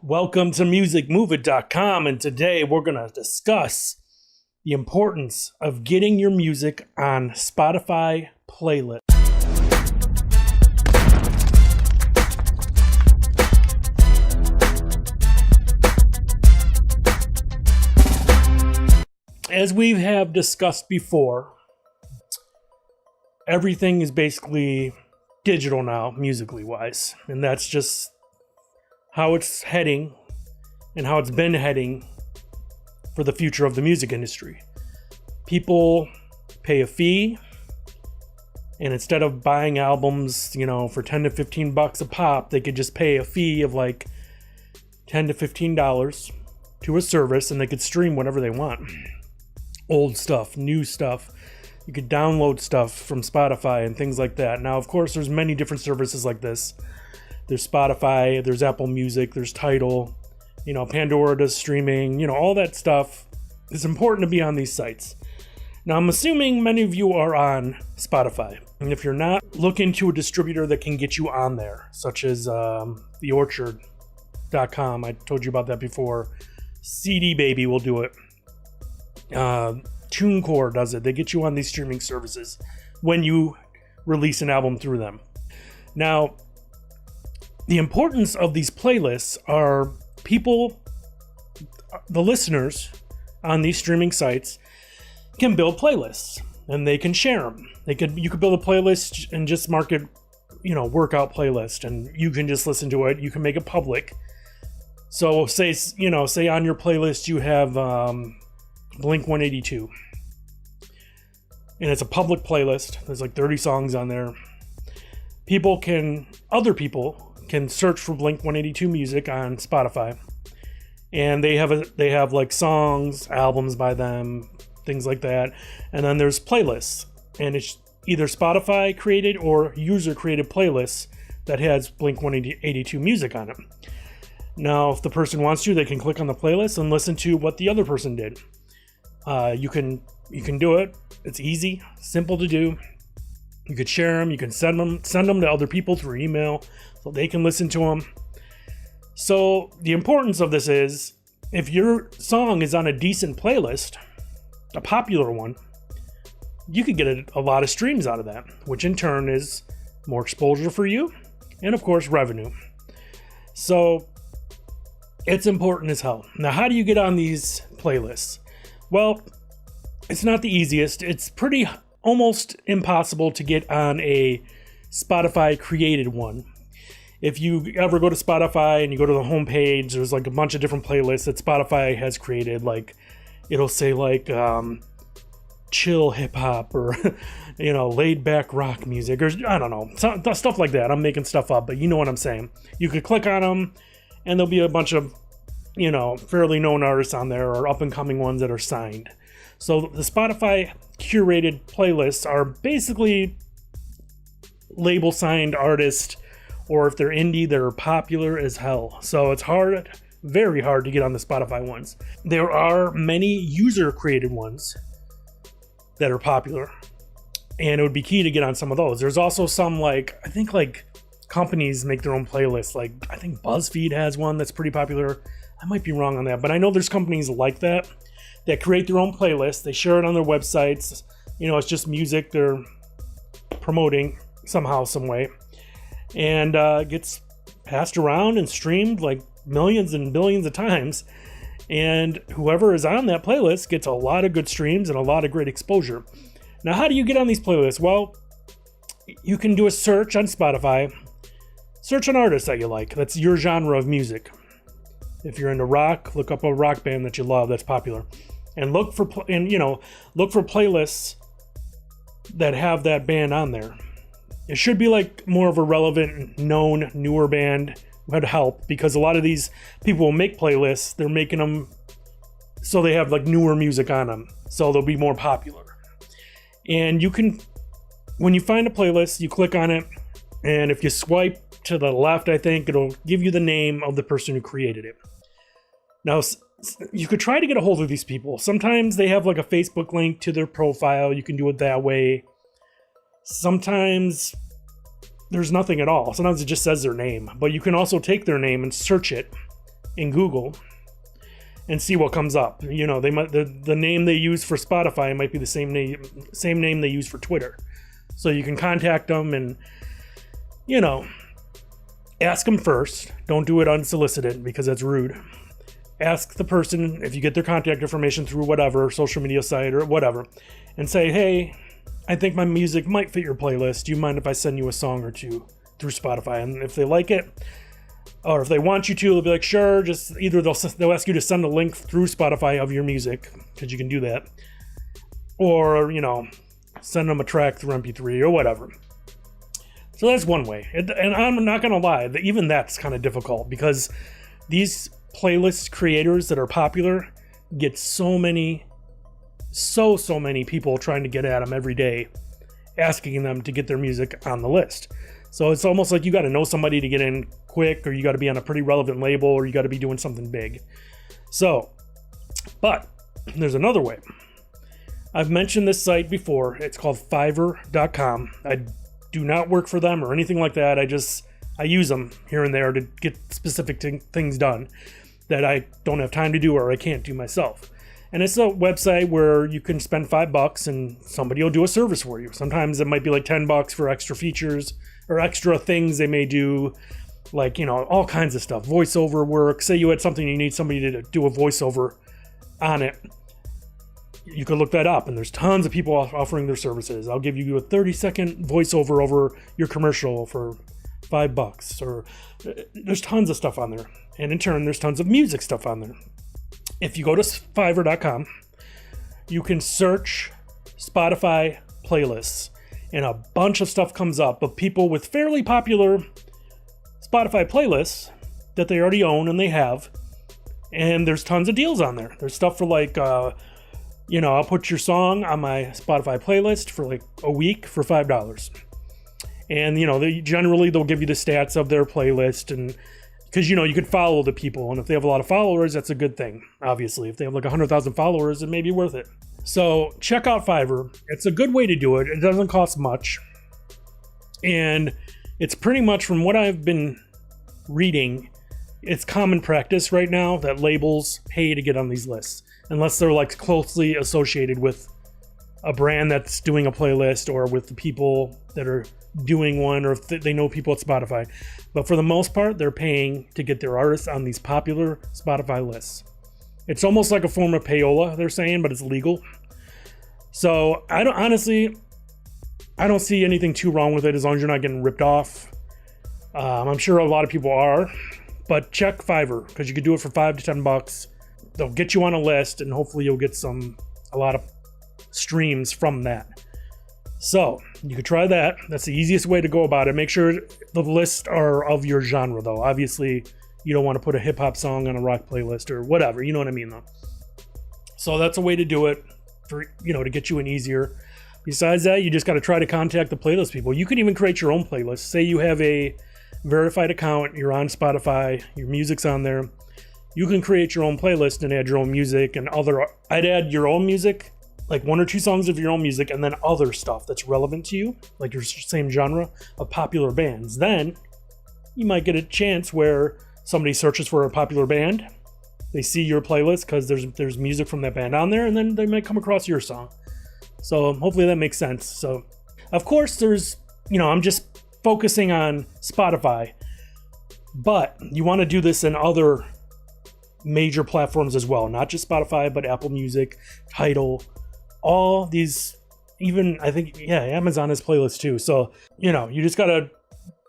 Welcome to musicmoveit.com, and today we're going to discuss the importance of getting your music on Spotify playlists. As we have discussed before, everything is basically digital now, musically wise, and that's just how it's heading and how it's been heading for the future of the music industry. People pay a fee, and instead of buying albums, for 10 to 15 bucks a pop, they could just pay a fee of like $10 to $15 to a service, and they could stream whatever they want. Old stuff, new stuff. You could download stuff from Spotify and things like that. Now, of course, there's many different services like this. There's Spotify, there's Apple Music, there's Tidal, Pandora does streaming, all that stuff. It's important to be on these sites. Now, I'm assuming many of you are on Spotify. And if you're not, look into a distributor that can get you on there, such as theorchard.com. I told you about that before. CD Baby will do it. TuneCore does it. They get you on these streaming services when you release an album through them. Now, the importance of these playlists are people, the listeners on these streaming sites can build playlists and they can share them. You could build a playlist and just mark it, workout playlist, and you can just listen to it. You can make it public. So say on your playlist you have Blink 182, and it's a public playlist. There's like 30 songs on there. Other people can search for Blink 182 music on Spotify, and they have like songs, albums by them, things like that. And then there's playlists, and it's either Spotify created or user created playlists that has Blink 182 music on it. Now, if the person wants to, they can click on the playlist and listen to what the other person did. You can do it. It's easy, simple to do. You could share them. You can send them to other people through email so they can listen to them. So the importance of this is, if your song is on a decent playlist, a popular one, you could get a lot of streams out of that, which in turn is more exposure for you and, of course, revenue. So it's important as hell. Now, how do you get on these playlists? Well, it's not the easiest. It's almost impossible to get on a Spotify created one. If you ever go to Spotify and you go to the homepage, there's like a bunch of different playlists that Spotify has created. Like, it'll say like chill hip hop or laid back rock music, or I don't know, stuff like that. I'm making stuff up, but you know what I'm saying. You could click on them and there'll be a bunch of fairly known artists on there, or up and coming ones that are signed. So the Spotify curated playlists are basically label signed artists, or if they're indie, they're popular as hell. So it's very hard to get on the Spotify ones. There are many user created ones that are popular, and it would be key to get on some of those. There's also some I think companies make their own playlists. Like, I think BuzzFeed has one that's pretty popular. I might be wrong on that, but I know there's companies like that create their own playlists. They share it on their websites. It's just music they're promoting somehow, some way, and gets passed around and streamed like millions and billions of times. And whoever is on that playlist gets a lot of good streams and a lot of great exposure. Now, how do you get on these playlists? Well, you can do a search on Spotify. Search an artist that you like. That's your genre of music. If you're into rock, look up a rock band that you love that's popular, and look for playlists that have that band on there. It should be like more of a relevant, known, newer band. Would help, because a lot of these people will make playlists. They're making them so they have like newer music on them, so they'll be more popular. And when you find a playlist, you click on it, and if you swipe to the left, I think it'll give you the name of the person who created it. Now, you could try to get a hold of these people. Sometimes they have like a Facebook link to their profile. You can do it that way. Sometimes there's nothing at all. Sometimes it just says their name, but you can also take their name and search it in Google and see what comes up. You know, they might the name they use for Spotify might be the same name they use for Twitter. So you can contact them and, you know, ask them first. Don't do it unsolicited because that's rude. Ask the person if you get their contact information through whatever social media site or whatever, and say, hey, I think my music might fit your playlist. Do you mind if I send you a song or two through Spotify? And if they like it, or if they want you to, they'll be like, sure. Just either they'll ask you to send a link through Spotify of your music, because you can do that, or, you know, send them a track through MP3 or whatever. So that's one way. And I'm not gonna lie, even that's kind of difficult, because these playlist creators that are popular get so many people trying to get at them every day, asking them to get their music on the list. So it's almost like you got to know somebody to get in quick, or you got to be on a pretty relevant label, or you got to be doing something big. So, but there's another way. I've mentioned this site before. It's called Fiverr.com. I do not work for them or anything like that. I use them here and there to get specific things done that I don't have time to do or I can't do myself. And it's a website where you can spend $5 and somebody will do a service for you. Sometimes it might be like $10 for extra features or extra things they may do, like, you know, all kinds of stuff. Voiceover work. Say you had something you need somebody to do a voiceover on it. You could look that up, and there's tons of people offering their services. I'll give you a 30-second voiceover over your commercial for $5, or there's tons of stuff on there. And in turn, there's tons of music stuff on there. If you go to Fiverr.com, you can search Spotify playlists, and a bunch of stuff comes up of people with fairly popular Spotify playlists that they already own and they have. And there's tons of deals on there. There's stuff for like, you know, I'll put your song on my Spotify playlist for like a week for $5. And, you know, they'll give you the stats of their playlist, and because, you know, you can follow the people, and if they have a lot of followers, that's a good thing. Obviously, if they have like 100,000 followers, it may be worth it. So check out Fiverr. It's a good way to do it. It doesn't cost much. And it's pretty much, from what I've been reading, it's common practice right now that labels pay to get on these lists, unless they're like closely associated with a brand that's doing a playlist, or with the people that are doing one, or if they know people at Spotify. But for the most part, they're paying to get their artists on these popular Spotify lists. It's almost like a form of payola, they're saying, but it's legal. So I don't see anything too wrong with it, as long as you're not getting ripped off. I'm sure a lot of people are, but check Fiverr, because you can do it for $5 to $10. They'll get you on a list, and hopefully you'll get a lot of streams from that. So you could try that. That's the easiest way to go about it. Make sure the lists are of your genre, though. Obviously, you don't want to put a hip-hop song on a rock playlist or whatever. You know what I mean, though. So that's a way to do it, for, you know, to get you in easier. Besides that, you just got to try to contact the playlist people. You can even create your own playlist. Say you have a verified account, you're on Spotify, your music's on there. You can create your own playlist and add your own music and I'd add your own music, like 1 or 2 songs of your own music, and then other stuff that's relevant to you, like your same genre of popular bands. Then you might get a chance where somebody searches for a popular band, they see your playlist because there's music from that band on there, and then they might come across your song. So hopefully that makes sense. So of course there's, you know, I'm just focusing on Spotify, but you want to do this in other major platforms as well, not just Spotify, but Apple Music, Tidal, all these, even I think, yeah, Amazon has playlists too. So, you know, you just got to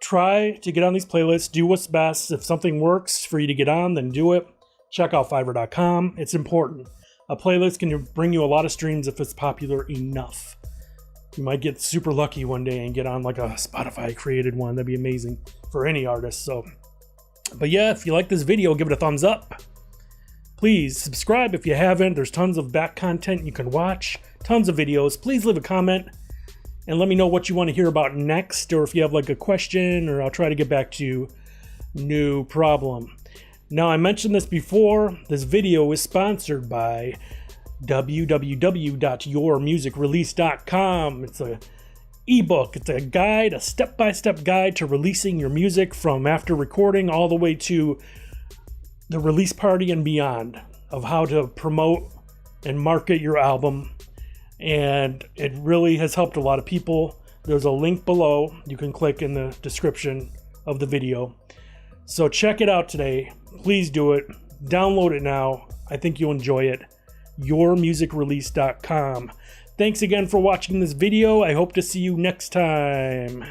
try to get on these playlists, do what's best. If something works for you to get on, then do it. Check out Fiverr.com. It's important. A playlist can bring you a lot of streams if it's popular enough. You might get super lucky one day and get on like a Spotify created one. That'd be amazing for any artist. So, but yeah, if you like this video, give it a thumbs up. Please subscribe if you haven't. There's tons of back content you can watch, tons of videos. Please leave a comment and let me know what you want to hear about next, or if you have like a question, or I'll try to get back to you. No problem. Now, I mentioned this before. This video is sponsored by www.yourmusicrelease.com. It's an ebook. It's a guide, a step-by-step guide to releasing your music from after recording all the way to the release party and beyond of how to promote and market your album. And it really has helped a lot of people. There's a link below. You can click in the description of the video. So check it out today. Please do it. Download it now. I think you'll enjoy it. yourmusicrelease.com. Thanks again for watching this video. I hope to see you next time.